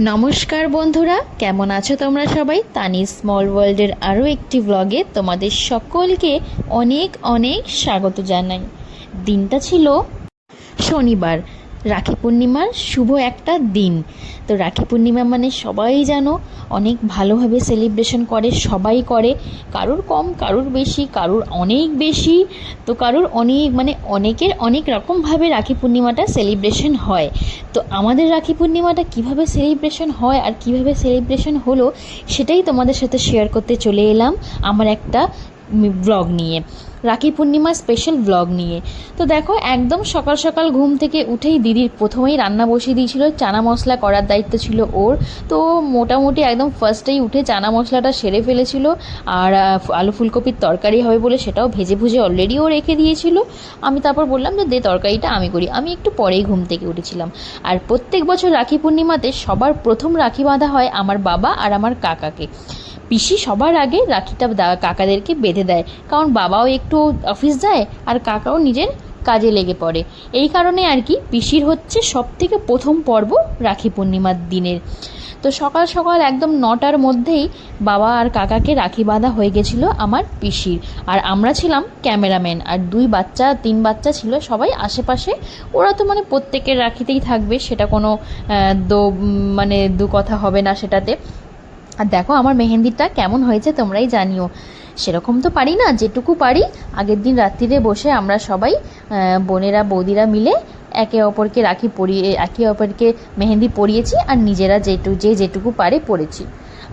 নমস্কার বন্ধুরা, কেমন আছো তোমরা সবাই? তানি স্মল ওয়ার্ল্ডের আরও একটি ব্লগে তোমাদের সকলকে অনেক অনেক স্বাগত জানাই। দিনটা ছিল শনিবার, রাখি পূর্ণিমার শুভ একটা দিন। তো রাখি পূর্ণিমা মানে সবাই জানো অনেক ভালোভাবে সেলিব্রেশন করে, সবাই করে, কারুর কম কারুর বেশি, কারুর অনেক বেশি, তো কারুর অনেক অনেকের অনেক রকমভাবে রাখি পূর্ণিমাটা সেলিব্রেশন হয়। তো আমাদের রাখি পূর্ণিমাটা কিভাবে সেলিব্রেশন হয় আর কিভাবে সেলিব্রেশন হলো সেটাই তোমাদের সাথে শেয়ার করতে চলে এলাম আমার একটা ব্লগ নিয়ে, রাখি পূর্ণিমা স্পেশাল ব্লগ নিয়ে। তো দেখো, একদম সকাল সকাল ঘুম থেকে উঠেই দিদির প্রথমেই রান্না বসিয়ে দিয়েছিল, চানা মশলা করার দায়িত্ব ছিল ওর। তো মোটামুটি একদম ফার্স্টেই উঠে চানা মশলাটা সেরে ফেলেছিল, আর আলু ফুলকপির তরকারি হবে বলে সেটাও ভেজে ভুজে অলরেডি ও রেখে দিয়েছিল। আমি তারপর বললাম যে দে তরকারিটা আমি করি, আমি একটু পরেই ঘুম থেকে উঠেছিলাম। আর প্রত্যেক বছর রাখি পূর্ণিমাতে সবার প্রথম রাখি বাঁধা হয় আমার বাবা আর আমার কাকাকে। পিসি সবার আগে রাখিটা কাকাদেরকে বেঁধে দেয়, কারণ বাবাও একটু অফিস যায় আর কাকাও নিজের কাজে লেগে পড়ে। এই কারণে আর কি পিসির হচ্ছে সব থেকে প্রথম পর্ব রাখি পূর্ণিমার দিনের। তো সকাল সকাল একদম 9টার মধ্যেই বাবা আর কাকাকে রাখি বাঁধা হয়ে গেছিলো আমার পিসির। আর আমরা ছিলাম ক্যামেরাম্যান, আর 3 বাচ্চা ছিল সবাই আশেপাশে। ওরা তো প্রত্যেকের রাখিতেই থাকবে, সেটা কোনো দু কথা হবে না সেটাতে। আর দেখো আমার মেহেন্দিটা কেমন হয়েছে তোমরাই জানিও। সেরকম তো পারি না, যেটুকু পারি আগের দিন রাত্রিরে বসে আমরা সবাই বোনেরা বৌদিরা মিলে একে অপরকে রাখি পরিয়ে, একে অপরকে মেহেন্দি পরিয়েছি, আর নিজেরা যেটুকু পারে পড়েছি।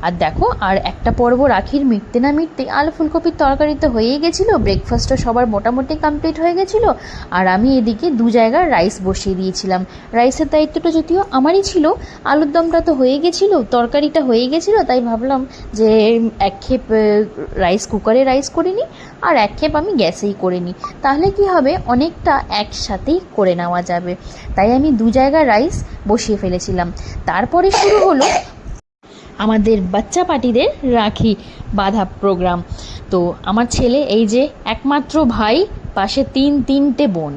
আর দেখো, আর একটা পর্ব রাখির মিটতে না মিটতে আলু ফুলকপির তরকারি তো হয়েই গেছিলো, ব্রেকফাস্টও সবার মোটামুটি কমপ্লিট হয়ে গেছিলো। আর আমি এদিকে 2 জায়গার রাইস বসিয়ে দিয়েছিলাম। রাইসের দায়িত্বটা যদিও আমারই ছিল, আলুর দমটা তো হয়ে গেছিলো, তরকারিটা হয়ে গেছিলো, তাই ভাবলাম যে এক খেপ রাইস কুকারে রাইস করে নিই আর এক খেপ আমি গ্যাসেই করে নিই, তাহলে কি হবে অনেকটা একসাথেই করে নেওয়া যাবে। তাই আমি 2 জায়গার রাইস বসিয়ে ফেলেছিলাম। তারপরে শুরু হলো আমাদের বাচ্চা পার্টিদের রাখি বাঁধা প্রোগ্রাম। তো আমার ছেলে, এই যে একমাত্র ভাই, পাশে 3টে বোন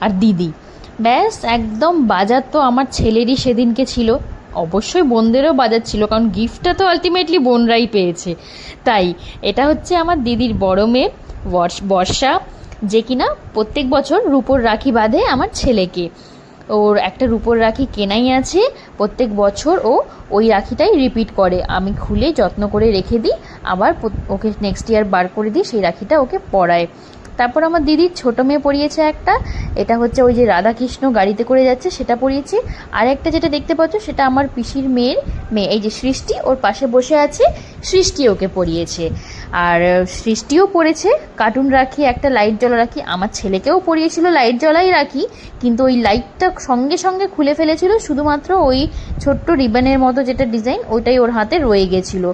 আর দিদি, ব্যাস একদম বাজার তো আমার ছেলেরই সেদিনকে ছিল। অবশ্যই বোনদেরও বাজার ছিল, কারণ গিফটটা তো আলটিমেটলি বোনরাই পেয়েছে। তাই এটা হচ্ছে আমার দিদির বড় মেয়ে বর্ষা, যে কিনা প্রত্যেক বছর রূপোর রাখি বাঁধে আমার ছেলেকে। ওর একটা রূপোর রাখি কেনাই আছে, প্রত্যেক বছর ও ওই রাখিটাই রিপিট করে। আমি খুলে যত্ন করে রেখে দিই, আবার ওকে নেক্সট ইয়ার বার করে দিই, সেই রাখিটা ওকে পরায়। তারপর আমার দিদির ছোটো মেয়ে পরিয়েছে একটা, এটা হচ্ছে ওই যে রাধাকৃষ্ণ গাড়িতে করে যাচ্ছে সেটা পরিয়েছি। আর একটা যেটা দেখতে পাচ্ছ সেটা আমার পিসির মেয়ের মেয়ে, এই যে সৃষ্টি ওর পাশে বসে আছে, সৃষ্টি ওকে পরিয়েছে। আর সৃষ্টিও পড়েছে কার্টুন রাখি, একটা লাইট জ্বলা রাখি। আমার ছেলেকেও পরিয়েছিল লাইট জ্বলাই রাখি, কিন্তু ওই লাইটটা সঙ্গে সঙ্গে খুলে ফেলেছিল, শুধুমাত্র ওই ছোট্ট রিবনের মতো যেটা ডিজাইন ওইটাই ওর হাতে রয়ে গেছিলো।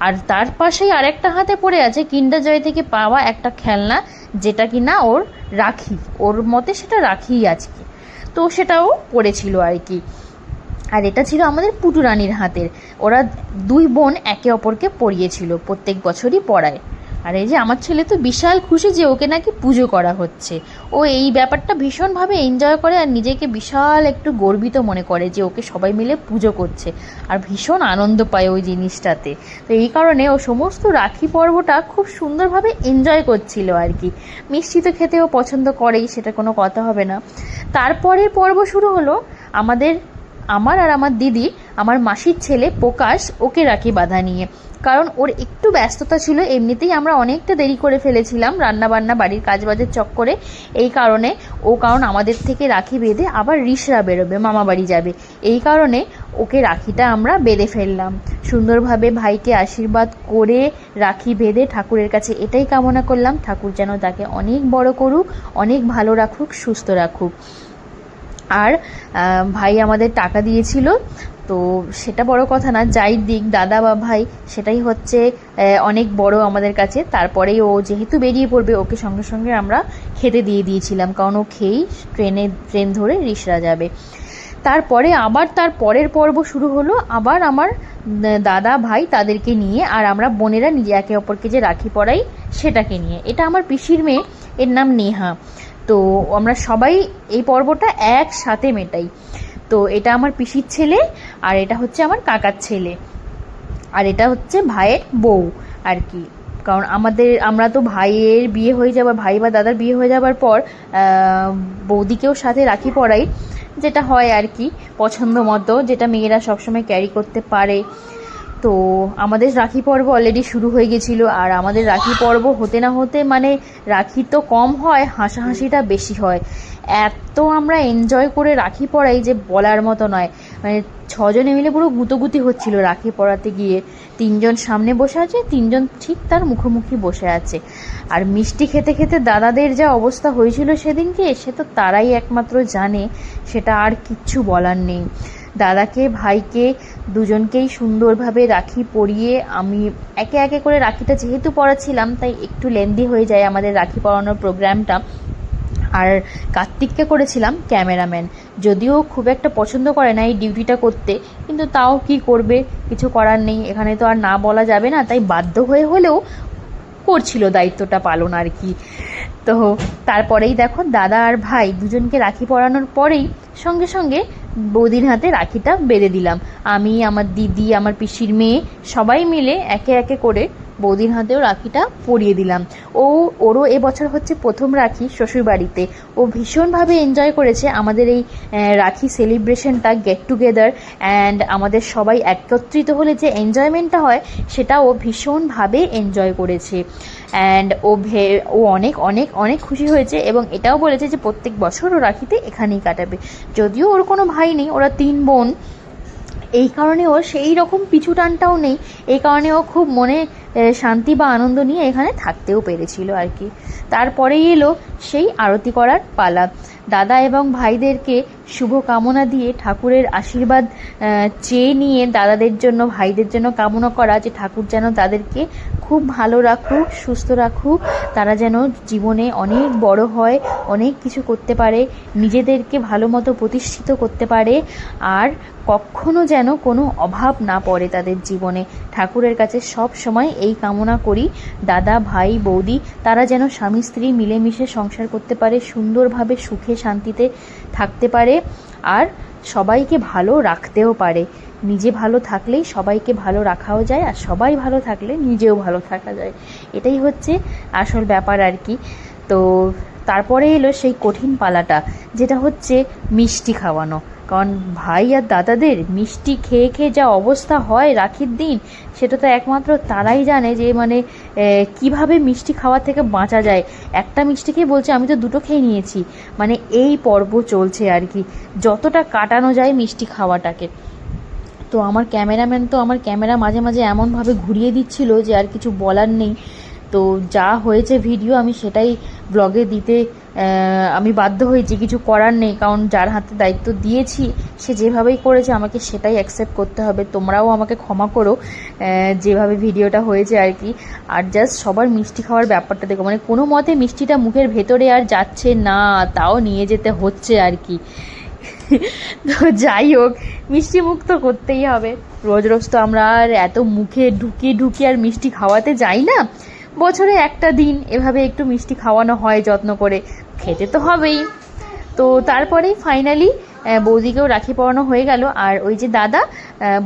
আর তার পাশেই আরেকটা হাতে পড়ে আছে কিন্ডার জয় থেকে পাওয়া একটা খেলনা, যেটা কিনা ওর রাখি, ওর মতে সেটা রাখিই আজকে, তো সেটাও পড়েছিল আর কি। আর এটা ছিল আমাদের পুটুরানির হাতের। ওরা 2 বোন একে অপরকে পরিয়েছিল, প্রত্যেক বছরই পড়ায়। আর এই যে আমার ছেলে তো বিশাল খুশি যে ওকে নাকি পুজো করা হচ্ছে। ও এই ব্যাপারটা ভীষণভাবে এনজয় করে আর নিজেকে বিশাল একটু গর্বিত মনে করে যে ওকে সবাই মিলে পুজো করছে, আর ভীষণ আনন্দ পায় ওই জিনিসটাতে। তো এই কারণে ও সমস্ত রাখি পর্বটা খুব সুন্দরভাবে এনজয় করছিল আর কি। মিষ্টি তো খেতেও পছন্দ করেই, সেটা কোনো কথা হবে না। তারপরের পর্ব শুরু হলো আমার আর আমার দিদি, আমার মাসির ছেলে প্রকাশ, ওকে রাখি বাঁধা নিয়ে। কারণ ওর একটু ব্যস্ততা ছিল, এমনিতেই আমরা অনেকটা দেরি করে ফেলেছিলাম রান্নাবান্না বাড়ির কাজবাজের চক্করে। এই কারণে কারণ আমাদের থেকে রাখি বেঁধে আবার রিসরা বেরোবে, মামা বাড়ি যাবে, এই কারণে ওকে রাখিটা আমরা বেঁধে ফেললাম। সুন্দরভাবে ভাইকে আশীর্বাদ করে রাখি বেঁধে ঠাকুরের কাছে এটাই কামনা করলাম, ঠাকুর যেন তাকে অনেক বড় করুক, অনেক ভালো রাখুক, সুস্থ রাখুক। আর ভাই আমাদের টাকা দিয়েছিল, তো সেটা বড় কথা না, যাই দিক দাদা বা ভাই, সেটাই হচ্ছে অনেক বড় আমাদের কাছে। তারপরেই ও যেহেতু বেরিয়ে পড়বে, ওকে সঙ্গে সঙ্গে আমরা খেতে দিয়ে দিয়েছিলাম, কারণ ও খেয়েই ট্রেন ধরে রিসরা যাবে। তারপরে আবার তার পরের পর্ব শুরু হলো, আবার আমার দাদা ভাই তাদেরকে নিয়ে, আর আমরা বোনেরা নিজে একে অপরকে যে রাখি পরাই সেটাকে নিয়ে। এটা আমার পিসির মেয়ে, এর নাম নেহা। তো আমরা সবাই এই পর্বটা একসাথে মেটাই। তো এটা আমার পিসির ছেলে, আর এটা হচ্ছে আমার কাকার ছেলে, আর এটা হচ্ছে ভাইয়ের বউ আর কি। কারণ আমরা তো ভাইয়ের বিয়ে হয়ে যাবার, ভাই বা দাদার বিয়ে হয়ে যাবার পর বৌদিকেও সাথে রাখি পরাই, যেটা হয় আর কি পছন্দ মতো, যেটা মেয়েরা সবসময় ক্যারি করতে পারে। তো আমাদের রাখি পর্ব অলরেডি শুরু হয়ে গেছিলো, আর আমাদের রাখি পর্ব হতে না হতে মানে রাখি তো কম হয়, হাসাহাসিটা বেশি হয়। এত আমরা এনজয় করে রাখি পরাই যে বলার মতো নয়। মানে 6 জনে মিলে পুরো গুতোগুতি হচ্ছিল রাখি পরাতে গিয়ে। 3 জন সামনে বসে আছে, 3 জন ঠিক তার মুখোমুখি বসে আছে। আর মিষ্টি খেতে খেতে দাদাদের যা অবস্থা হয়েছিল সেদিনকে, সে তো তারাই একমাত্র জানে, সেটা আর কিচ্ছু বলার নেই। দাদাকে ভাইকে দুজনকেই সুন্দরভাবে রাখি পরিয়ে আমি একে একে করে রাখিটা যেহেতু পরাচ্ছিলাম, তাই একটু লেন্দি হয়ে যায় আমাদের রাখি পরানোর প্রোগ্রামটা। আর কার্তিককে করেছিলাম ক্যামেরাম্যান, যদিও খুব একটা পছন্দ করে না এই ডিউটিটা করতে, কিন্তু তাও কি করবে, কিছু করার নেই, এখানে তো আর না বলা যাবে না, তাই বাধ্য হয়ে হলেও করছিল দায়িত্বটা পালন আর কি। তো তারপরেই দেখো দাদা আর ভাই দুজনকে রাখি পরানোর পরেই সঙ্গে সঙ্গে বৌদির হাতে রাখিটা বেঁধে দিলাম। আমি, আমার দিদি, আমার পিসির মেয়ে সবাই মিলে একে একে করে বৌদির হাতেও রাখিটা পরিয়ে দিলাম। ওরও এবছর হচ্ছে প্রথম রাখি শ্বশুরবাড়িতে। ও ভীষণভাবে এনজয় করেছে আমাদের এই রাখি সেলিব্রেশনটা, গেট টুগেদার অ্যান্ড আমাদের সবাই একত্রিত হলে যে এনজয়মেন্টটা হয় সেটা ও ভীষণভাবে এনজয় করেছে। অ্যান্ড ও অনেক অনেক অনেক খুশি হয়েছে, এবং এটাও বলেছে যে প্রত্যেক বছর ও রাখিতে এখানেই কাটাবে। যদিও ওর কোনো ভাই নেই, ওরা 3 বোন, এই কারণে ওর সেই রকম পিছু টানটাও নেই, এই কারণে ও খুব মনে শান্তি বা আনন্দ নিয়ে এখানে থাকতেও পেরেছিল আর কি। তারপরেই এলো সেই আরতি করার পালা। দাদা এবং ভাইদেরকে শুভ কামনা দিয়ে ঠাকুরের আশীর্বাদ চেয়ে নিয়ে দাদাদের জন্য, ভাইদের জন্য কামনা করা যে ঠাকুর যেন তাদেরকে খুব ভালো রাখুক, সুস্থ রাখুক, তারা যেন জীবনে অনেক বড় হয়, অনেক কিছু করতে পারে, নিজেদেরকে ভালো মতো প্রতিষ্ঠিত করতে পারে, আর কখনো যেন কোনো অভাব না পড়ে তাদের জীবনে। ঠাকুরের কাছে সব সময় এই কামনা করি, দাদা ভাই বৌদি তারা যেন স্বামী স্ত্রী মিলেমিশে সংসার করতে পারে, সুন্দরভাবে সুখে শান্তিতে থাকতে পারে, আর সবাইকে ভালো রাখতেও পারে। নিজে ভালো থাকলেই সবাইকে ভালো রাখাও যায়, আর সবাই ভালো থাকলে নিজেও ভালো থাকা যায়। এটাই হচ্ছে আসল ব্যাপার আর কি। তো তারপরে এলো সেই কঠিন পালাটা, যেটা হচ্ছে মিষ্টি খাওয়ানো। কারণ ভাই আর দাদাদের মিষ্টি খেয়ে খেয়ে যা অবস্থা হয় রাখির দিন, সেটা তো একমাত্র তারাই জানে যে মানে কিভাবে মিষ্টি খাওয়া থেকে বাঁচা যায়। একটা মিষ্টি খেয়ে বলছে আমি তো 2টো খেয়ে নিয়েছি, মানে এই পর্ব চলছে আর কি, যতটা কাটানো যায় মিষ্টি খাওয়াটাকে। তো আমার ক্যামেরাম্যান তো আমার ক্যামেরা মাঝে মাঝে এমনভাবে ঘুরিয়ে দিচ্ছিল যে আর কিছু বলার নেই। তো যা হয়েছে ভিডিও আমি সেটাই ব্লগে দিতে আমি বাধ্য হয়েছি, কিছু করার নেই, কারণ যার হাতে দায়িত্ব দিয়েছি সে যেভাবেই করেছে আমাকে সেটাই অ্যাকসেপ্ট করতে হবে। তোমরাও আমাকে ক্ষমা করো যেভাবে ভিডিওটা হয়েছে আর কি। আর জাস্ট সবার মিষ্টি খাওয়ার ব্যাপারটা দেখো, মানে কোনো মতে মিষ্টিটা মুখের ভেতরে আর যাচ্ছে না, তাও নিয়ে যেতে হচ্ছে আর কি। তো যাই হোক, মিষ্টি মুখ তো করতেই হবে, রোজ রোজ তো আমরা আর এত মুখে ঢুকিয়ে ঢুকিয়ে আর মিষ্টি খাওয়াতে যাই না, বছরে একটা দিন এভাবে একটু মিষ্টি খাওয়ানো হয় যত্ন করে, খেতে তো হবেই। তো তারপরেই ফাইনালি বৌদিকেও রাখি পরানো হয়ে গেল। আর ওই যে দাদা,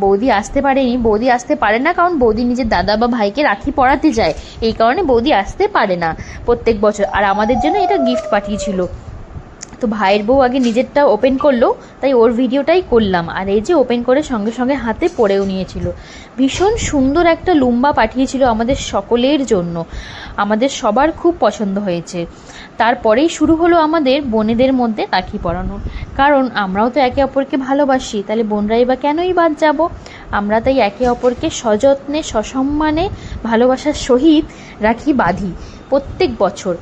বৌদি আসতে পারেনি, বৌদি আসতে পারে না কারণ বৌদি নিজের দাদা বা ভাইকে রাখি পরাতে যায়, এই কারণে বৌদি আসতে পারে না প্রত্যেক বছর। আর আমাদের জন্য এটা গিফট পাঠিয়েছিল। তো ভাইয়ের বউ আগে নিজেরটা ওপেন করলো, তাই ওর ভিডিওটাই করলাম। আর এই যে ওপেন করে সঙ্গে সঙ্গে হাতে পরেও নিয়েছিল। ভীষণ সুন্দর একটা লুম্বা পাঠিয়েছিল আমাদের সকলের জন্য, আমাদের সবার খুব পছন্দ হয়েছে। তারপরেই শুরু হলো আমাদের বোনেদের মধ্যে রাখি পরানো, কারণ আমরাও তো একে অপরকে ভালোবাসি, তাহলে বোনরাই বা কেনই বাদ যাব। আমরা তাই একে অপরকে সযত্নে সসম্মানে ভালোবাসার সহিত রাখি বাঁধি প্রত্যেক বছর।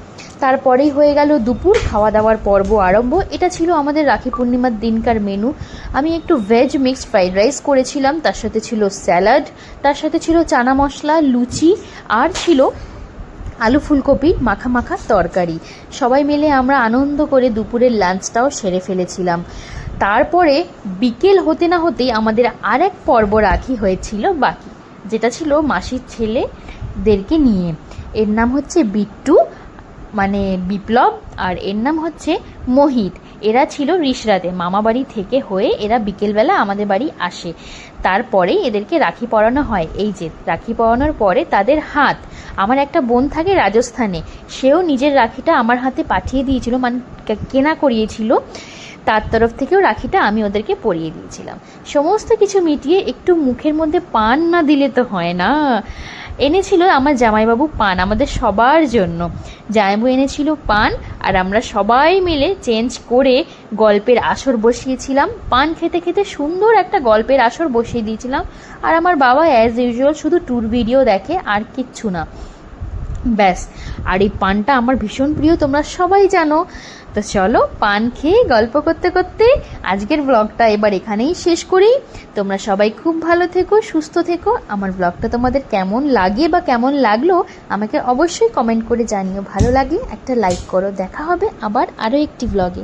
তারপরেই হয়ে গেল দুপুর খাওয়া দাওয়ার পর্ব আরম্ভ। এটা ছিল আমাদের রাখি পূর্ণিমার দিনকার মেনু। আমি একটু ভেজ মিক্সড ফ্রাইড রাইস করেছিলাম, তার সাথে ছিল স্যালাড, তার সাথে ছিল চানা মশলা, লুচি, আর ছিল আলু ফুলকপি মাখা মাখা তরকারি। সবাই মিলে আমরা আনন্দ করে দুপুরের লাঞ্চটাও সেরে ফেলেছিলাম। তারপরে বিকেল হতে না হতেই আমাদের আরেক পর্ব রাখি হয়েছিল বাকি, যেটা ছিল মাসির ছেলেদেরকে নিয়ে। এর নাম হচ্ছে বিট্টু, মানে বিপ্লব, আর এর নাম হচ্ছে মোহিত। এরা ছিল রিশরাতে, মামা বাড়ি থেকে হয়ে এরা বিকেলবেলা আমাদের বাড়ি আসে। তারপরে এদেরকে রাখি পরানো হয়। এই যে রাখি পরানোর পরে তাদের হাত, আমার একটা বোন থাকে রাজস্থানে, সেও নিজের রাখিটা আমার হাতে পাঠিয়ে দিয়েছিল, মানে কেনা করিয়েছিল, তার তরফ থেকেও রাখিটা আমি ওদেরকে পরিয়ে দিয়েছিলাম। সমস্ত কিছু মিটিয়ে একটু মুখের মধ্যে পান না দিলে তো হয় না। এনেছিল আমার জামাইবাবু পান আমাদের সবার জন্য, জামাইবাবু এনেছিল পান, আর আমরা সবাই মিলে চেঞ্জ করে গল্পের আসর বসিয়েছিলাম। পান খেতে খেতে সুন্দর একটা গল্পের আসর বসিয়ে দিয়েছিলাম। আর আমার বাবা অ্যাজ ইউজুয়াল শুধু ট্যুর ভিডিও দেখে, আর কিচ্ছু না, ব্যাস। আর এই পানটা আমার ভীষণ প্রিয়, তোমরা সবাই জানো। তো চলো পান খেয়ে গল্প করতে করতে আজকের ব্লগটা এবার এখানেই শেষ করি। তোমরা সবাই খুব ভালো থেকো, সুস্থ থেকো। আমার ব্লগটা তোমাদের কেমন লাগে বা কেমন লাগলো আমাকে অবশ্যই কমেন্ট করে জানিও। ভালো লাগলে একটা লাইক করো। দেখা হবে আবার আরও একটি ব্লগে।